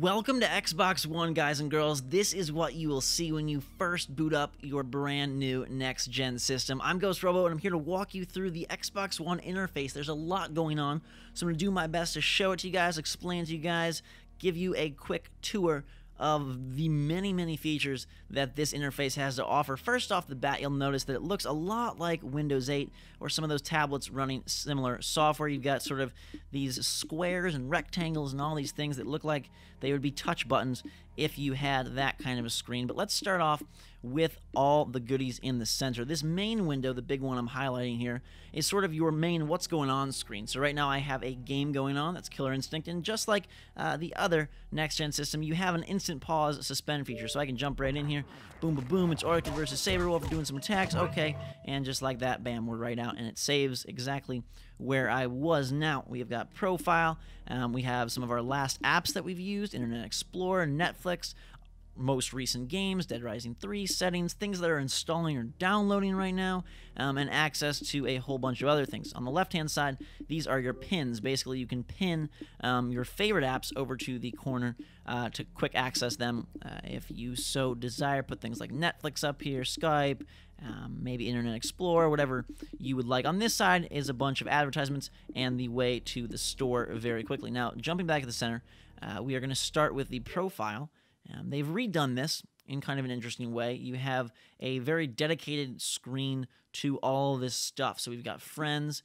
Welcome to Xbox One, guys and girls. This is what you will see when you first boot up your brand new next-gen system. I'm Ghost Robo, and I'm here to walk you through the Xbox One interface. There's a lot going on, so I'm going to do my best to show it to you guys, explain it to you guys, give you a quick tour of the many features that this interface has to offer. First off the bat, you'll notice that it looks a lot like Windows 8 or some of those tablets running similar software. You've got sort of these squares and rectangles and all these things that look like they would be touch buttons if you had that kind of a screen. But let's start off with all the goodies in the center. This main window, the big one I'm highlighting here, is sort of your main what's going on screen. So right now I have a game going on, that's Killer Instinct, and just like the other next-gen system, you have an instant pause suspend feature. So I can jump right in here, boom, boom, boom, it's Orchid versus Saberwolf, we're doing some attacks, okay, and just like that, bam, we're right out, and it saves exactly where I was. Now, we've got Profile, we have some of our last apps that we've used, Internet Explorer, Netflix, most recent games, Dead Rising 3, settings, things that are installing or downloading right now, and access to a whole bunch of other things. On the left-hand side, these are your pins. Basically, you can pin your favorite apps over to the corner to quick access them if you so desire. Put things like Netflix up here, Skype, maybe Internet Explorer, whatever you would like. On this side is a bunch of advertisements and the way to the store very quickly. Now, jumping back to the center, we are going to start with the profile. They've redone this in kind of an interesting way. You have a very dedicated screen to all this stuff. So we've got friends,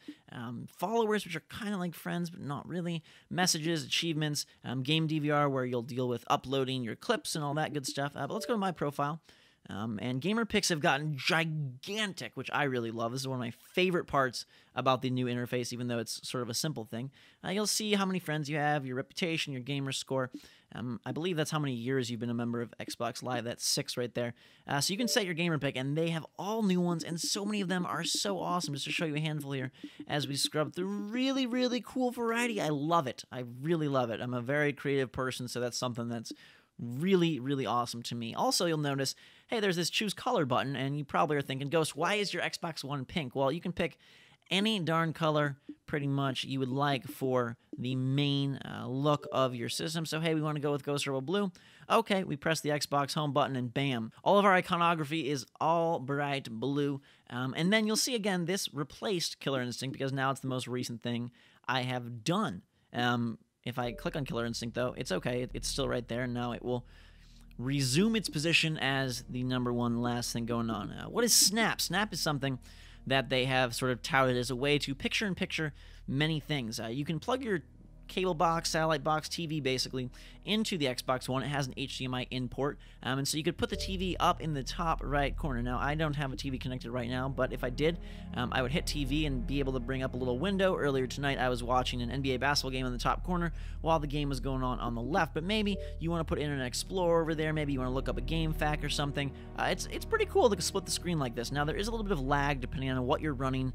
followers, which are kind of like friends, but not really, messages, achievements, game DVR, where you'll deal with uploading your clips and all that good stuff. But let's go to my profile. And gamer picks have gotten gigantic, which I really love. This is one of my favorite parts about the new interface, even though it's sort of a simple thing. You'll see how many friends you have, your reputation, your gamer score. I believe that's how many years you've been a member of Xbox Live. That's 6 right there. So you can set your gamer pick, and they have all new ones, and so many of them are so awesome. Just to show you a handful here as we scrub through really cool variety. I love it. I really love it. I'm a very creative person, so that's something that's really awesome to me. Also, you'll notice, hey, there's this choose color button, and you probably are thinking, Ghost, why is your Xbox One pink? Well, you can pick any darn color pretty much you would like for the main look of your system. So hey, we want to go with Ghost Robo Blue. Okay, we press the Xbox home button and bam, all of our iconography is all bright blue. And then you'll see again, this replaced Killer Instinct because now it's the most recent thing I have done. If I click on Killer Instinct though, it's okay, it's still right there, and now it will resume its position as the #1 last thing going on. What is Snap? Snap is something that they have sort of touted as a way to picture-in-picture many things. You can plug your cable box, satellite box, TV basically into the Xbox One. It has an HDMI in port, and so you could put the TV up in the top right corner. Now, I don't have a TV connected right now, but if I did, I would hit TV and be able to bring up a little window. Earlier tonight, I was watching an NBA basketball game in the top corner while the game was going on the left, but maybe you want to put Internet Explorer over there, maybe you want to look up a game fact or something. It's pretty cool to split the screen like this. Now, there is a little bit of lag depending on what you're running,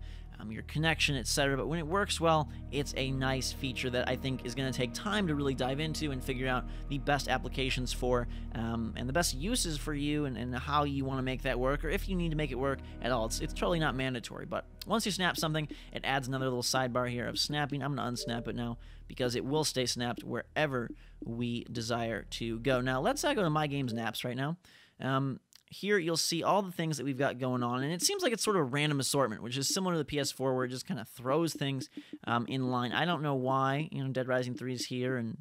your connection, etc. But when it works well, it's a nice feature that I think is going to take time to really dive into and figure out the best applications for and the best uses for you and how you want to make that work, or if you need to make it work at all. It's totally not mandatory, but once you snap something, it adds another little sidebar here of snapping. I'm going to unsnap it now because it will stay snapped wherever we desire to go. Now, let's go to My Games and Apps right now. Here you'll see all the things that we've got going on, and it seems like it's sort of a random assortment, which is similar to the PS4 where it just kind of throws things in line. I don't know why, Dead Rising 3 is here, and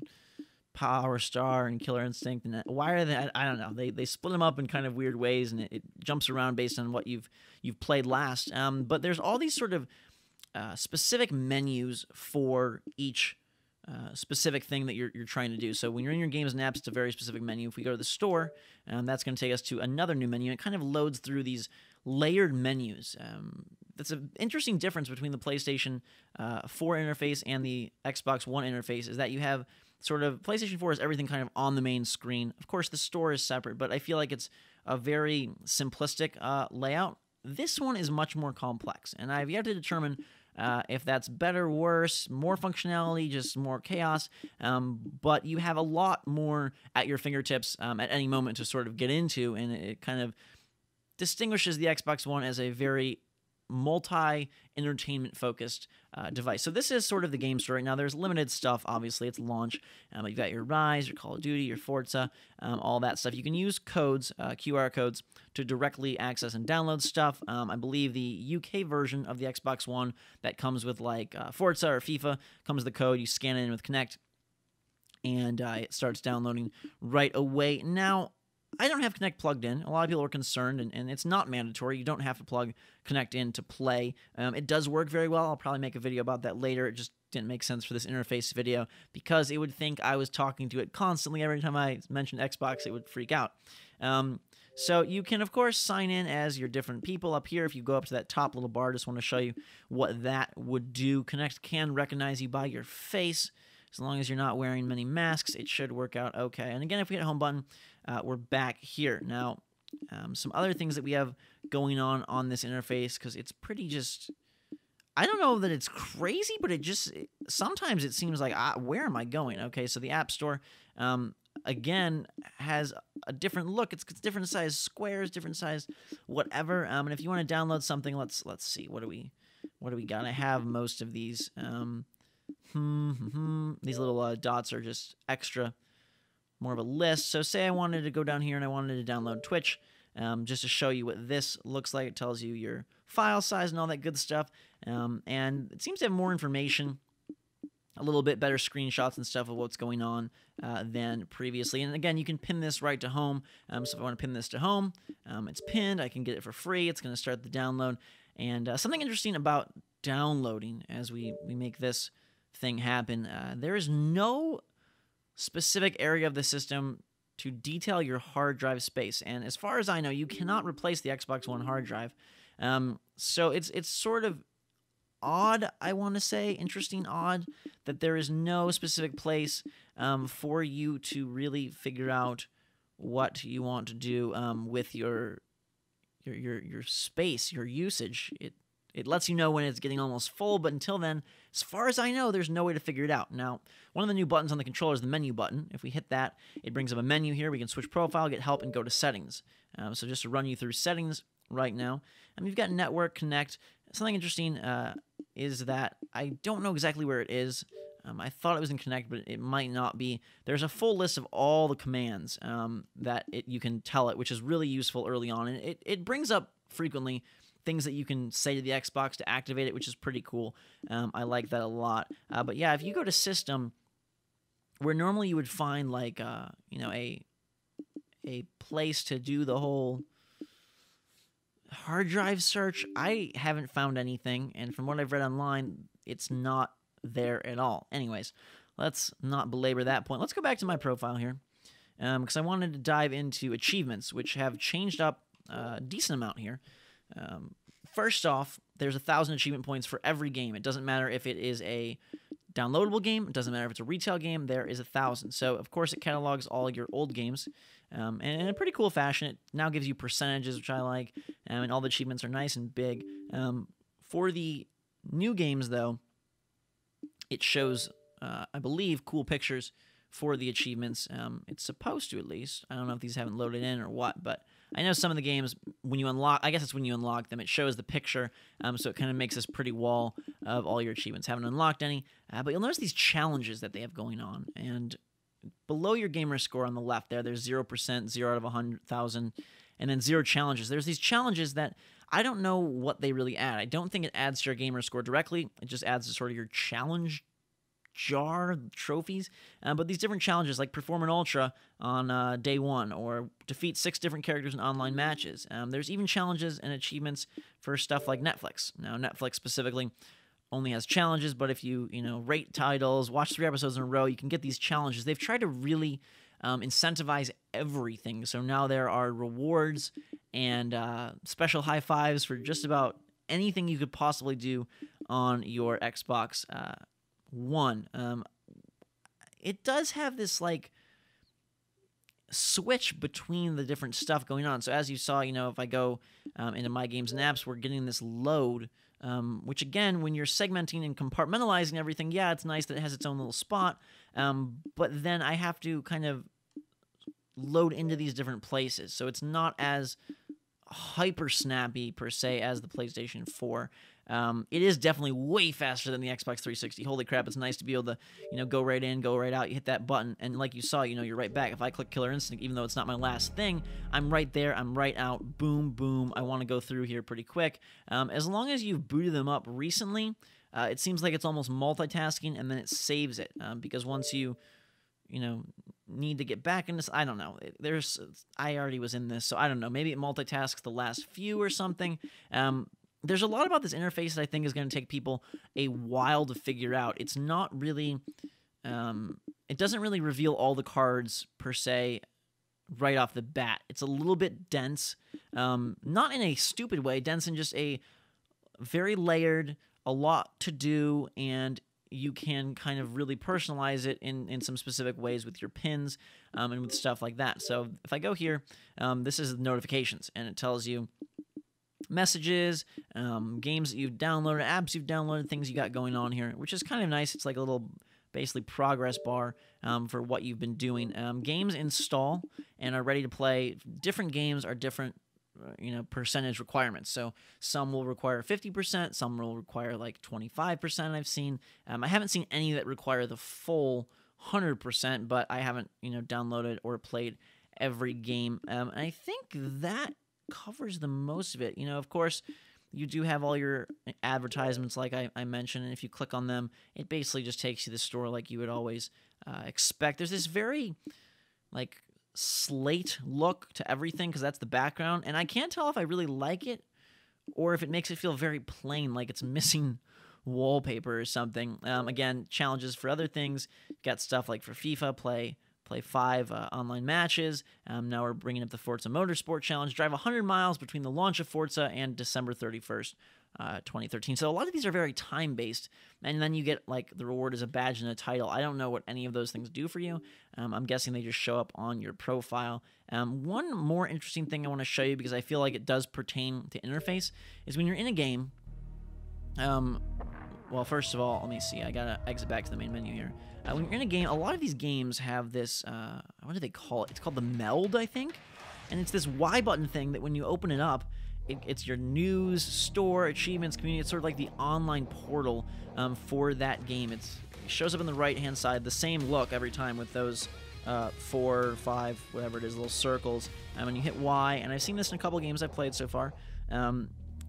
Power Star and Killer Instinct, and why are they? I don't know. They split them up in kind of weird ways, and it jumps around based on what you've played last. But there's all these sort of specific menus for each specific thing that you're trying to do. So when you're in your games and apps, it's a very specific menu. If we go to the store, that's going to take us to another new menu. It kind of loads through these layered menus. That's an interesting difference between the PlayStation 4 interface and the Xbox One interface, is that you have sort of, PlayStation 4 is everything kind of on the main screen. Of course, the store is separate, but I feel like it's a very simplistic layout. This one is much more complex, and I've yet to determine if that's better, worse, more functionality, just more chaos, but you have a lot more at your fingertips at any moment to sort of get into, and it kind of distinguishes the Xbox One as a very multi-entertainment focused device. So this is sort of the game store right now. There's limited stuff, obviously. It's launch. You've got your Rise, your Call of Duty, your Forza, all that stuff. You can use codes, QR codes, to directly access and download stuff. I believe the UK version of the Xbox One that comes with like Forza or FIFA comes with the code. You scan it in with Kinect, and it starts downloading right away. Now, I don't have Kinect plugged in. A lot of people are concerned, and it's not mandatory. You don't have to plug Kinect in to play. It does work very well. I'll probably make a video about that later. It just didn't make sense for this interface video because it would think I was talking to it constantly. Every time I mentioned Xbox, it would freak out. So you can, of course, sign in as your different people up here. If you go up to that top little bar, just want to show you what that would do. Kinect can recognize you by your face. As long as you're not wearing many masks, it should work out okay. And again, if we hit home button, we're back here. Now, some other things that we have going on this interface, because it's pretty just... I don't know that it's crazy, but sometimes it seems like, where am I going? Okay, so the App Store, again, has a different look. It's different size squares, different size whatever. And if you want to download something, let's see. What do we got? I have most of these. These little dots are just extra, more of a list. So say I wanted to go down here and I wanted to download Twitch, just to show you what this looks like. It tells you your file size and all that good stuff. And it seems to have more information, a little bit better screenshots and stuff of what's going on than previously. And again, you can pin this right to home. So if I want to pin this to home, it's pinned. I can get it for free. It's going to start the download. And something interesting about downloading as we make this thing happen, there is no specific area of the system to detail your hard drive space. And as far as I know, you cannot replace the Xbox One hard drive. So it's sort of odd, I want to say, interesting odd, that there is no specific place for you to really figure out what you want to do with your space, your usage. It lets you know when it's getting almost full, but until then, as far as I know, there's no way to figure it out. Now, one of the new buttons on the controller is the menu button. If we hit that, it brings up a menu here. We can switch profile, get help, and go to settings. So just to run you through settings right now, you've got network, connect. Something interesting is that I don't know exactly where it is. I thought it was in Connect, but it might not be. There's a full list of all the commands that you can tell it, which is really useful early on. And it brings up frequently things that you can say to the Xbox to activate it, which is pretty cool. I like that a lot. But yeah, if you go to System, where normally you would find like a place to do the whole hard drive search, I haven't found anything, and from what I've read online, it's not there at all. Anyways, let's not belabor that point. Let's go back to my profile here, because I wanted to dive into achievements, which have changed up a decent amount here. First off, there's 1,000 achievement points for every game. It doesn't matter if it is a downloadable game. It doesn't matter if it's a retail game. There is 1,000. So, of course, it catalogs all your old games. And in a pretty cool fashion, it now gives you percentages, which I like. And all the achievements are nice and big. For the new games, though, it shows, I believe, cool pictures for the achievements. It's supposed to, at least. I don't know if these haven't loaded in or what, but I know some of the games, when you unlock, I guess it's when you unlock them, it shows the picture, so it kind of makes this pretty wall of all your achievements. Haven't unlocked any, but you'll notice these challenges that they have going on, and below your gamer score on the left there, there's 0%, 0 out of 100,000, and then 0 challenges. There's these challenges that I don't know what they really add. I don't think it adds to your gamer score directly. It just adds to sort of your challenge jar trophies, but these different challenges, like perform an ultra on day 1, or defeat 6 different characters in online matches. There's even challenges and achievements for stuff like Netflix. Now, Netflix specifically only has challenges, but if you rate titles, watch 3 episodes in a row, you can get these challenges. They've tried to really incentivize everything. So now there are rewards and special high fives for just about anything you could possibly do on your Xbox One. It does have this like switch between the different stuff going on. So as you saw, if I go into my games and apps, we're getting this load, which again, when you're segmenting and compartmentalizing everything, yeah, it's nice that it has its own little spot, but then I have to kind of load into these different places. So it's not as hyper snappy per se as the PlayStation 4. It is definitely way faster than the Xbox 360. Holy crap, it's nice to be able to, go right in, go right out. You hit that button, and like you saw, you're right back. If I click Killer Instinct, even though it's not my last thing, I'm right there, I'm right out, boom, boom. I want to go through here pretty quick. As long as you've booted them up recently, it seems like it's almost multitasking, and then it saves it, because once you need to get back in this. I don't know. I already was in this, so I don't know. Maybe it multitasks the last few or something. There's a lot about this interface that I think is going to take people a while to figure out. It's not really, it doesn't really reveal all the cards per se right off the bat. It's a little bit dense, not in a stupid way, dense in just a very layered, a lot to do, and you can kind of really personalize it in some specific ways with your pins and with stuff like that. So if I go here, this is notifications, and it tells you messages, games that you've downloaded, apps you've downloaded, things you got going on here, which is kind of nice. It's like a little basically progress bar for what you've been doing. Games install and are ready to play. Different games are different percentage requirements. So some will require 50%, some will require like 25%. I've seen. I haven't seen any that require the full 100%, but I haven't downloaded or played every game. And I think that covers the most of it. Of course, you do have all your advertisements like I mentioned, and if you click on them, it basically just takes you to the store like you would always expect. There's this very slate look to everything because that's the background, and I can't tell if I really like it or if it makes it feel very plain, like it's missing wallpaper or something. Again, challenges for other things. Got stuff like for FIFA, play 5 online matches. Now we're bringing up the Forza Motorsport Challenge. Drive 100 miles between the launch of Forza and December 31st, 2013. So a lot of these are very time-based, and then you get the reward as a badge and a title. I don't know what any of those things do for you. I'm guessing they just show up on your profile. One more interesting thing I want to show you, because I feel like it does pertain to interface, is when you're in a game. Well, first of all, let me see. I gotta exit back to the main menu here. When you're in a game, a lot of these games have this, what do they call it? It's called the MELD, I think. And it's this Y button thing that when you open it up, it's your news, store, achievements, community. It's sort of like the online portal for that game. It shows up on the right-hand side, the same look every time with those 4, 5, whatever it is, little circles. And you hit Y, and I've seen this in a couple games I've played so far.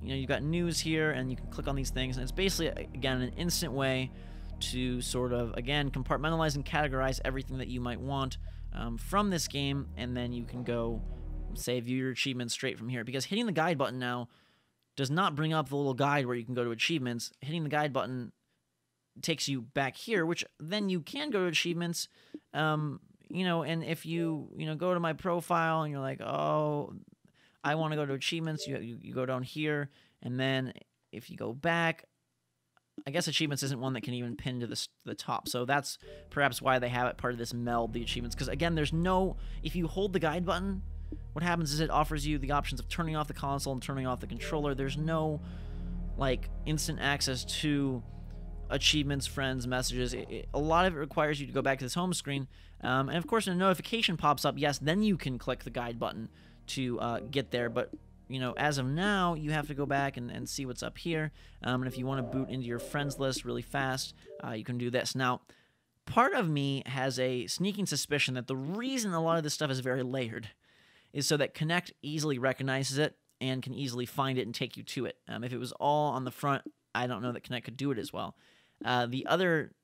You've got news here, and you can click on these things, and it's basically, again, an instant way to sort of, again, compartmentalize and categorize everything that you might want from this game, and then you can go, say, view your achievements straight from here. Because hitting the guide button now does not bring up the little guide where you can go to achievements. Hitting the guide button takes you back here, which then you can go to achievements, and if you, go to my profile and you're like, oh, I want to go to achievements, you go down here, and then if you go back, I guess achievements isn't one that can even pin to the top, so that's perhaps why they have it part of this MELD, the achievements, because again, there's no, if you hold the guide button, what happens is it offers you the options of turning off the console and turning off the controller. There's no, instant access to achievements, friends, messages. A lot of it requires you to go back to this home screen, and of course, when a notification pops up, yes, then you can click the guide button to get there, but as of now, you have to go back and see what's up here, and if you want to boot into your friends list really fast, you can do this. Now, part of me has a sneaking suspicion that the reason a lot of this stuff is very layered is so that Kinect easily recognizes it and can easily find it and take you to it. If it was all on the front, I don't know that Kinect could do it as well. The other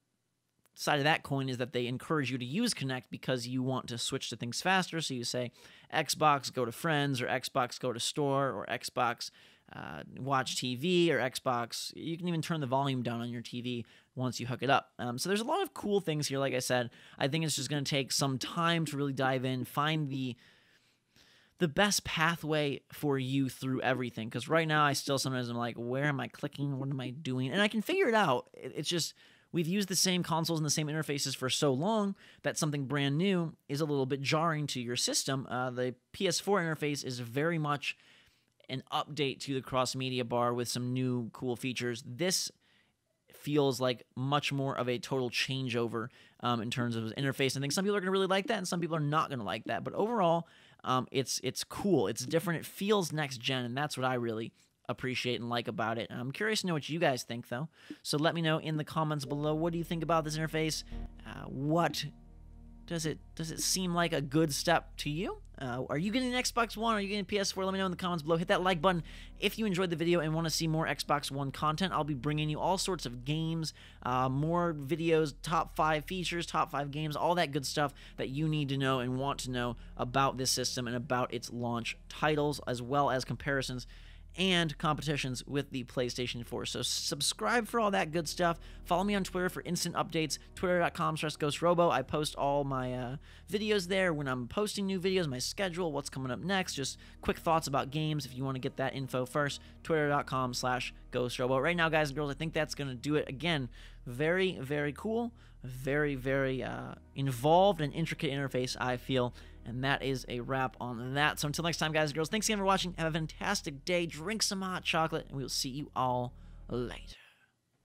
side of that coin is that they encourage you to use Kinect because you want to switch to things faster. So you say Xbox, go to friends, or Xbox, go to store, or Xbox, watch TV, or Xbox. You can even turn the volume down on your TV once you hook it up. So there's a lot of cool things here. Like I said, I think it's just going to take some time to really dive in, find the best pathway for you through everything. Because right now, I still sometimes am like, where am I clicking? What am I doing? And I can figure it out. It's just, we've used the same consoles and the same interfaces for so long that something brand new is a little bit jarring to your system. The PS4 interface is very much an update to the cross-media bar with some new cool features. This feels like much more of a total changeover in terms of interface. I think some people are going to really like that, and some people are not going to like that. But overall, It's cool. It's different. It feels next gen, and that's what I really appreciate and like about it. I'm curious to know what you guys think, though. So let me know in the comments below. What do you think about this interface? What does it seem like a good step to you? Are you getting an Xbox One? Are you getting a PS4? Let me know in the comments below. Hit that like button if you enjoyed the video and want to see more Xbox One content. I'll be bringing you all sorts of games, more videos, top 5 features, top 5 games, all that good stuff that you need to know and want to know about this system and about its launch titles, as well as comparisons and competitions with the PlayStation 4. So subscribe for all that good stuff. Follow me on Twitter for instant updates, twitter.com/GhostRobo. I post all my videos there when I'm posting new videos, my schedule, what's coming up next, just quick thoughts about games if you want to get that info first, twitter.com/GhostRobo. Right now, guys and girls, I think that's going to do it. Again, very, very cool, very, very involved and intricate interface, I feel. And that is a wrap on that. So until next time, guys and girls, thanks again for watching. Have a fantastic day. Drink some hot chocolate, and we will see you all later.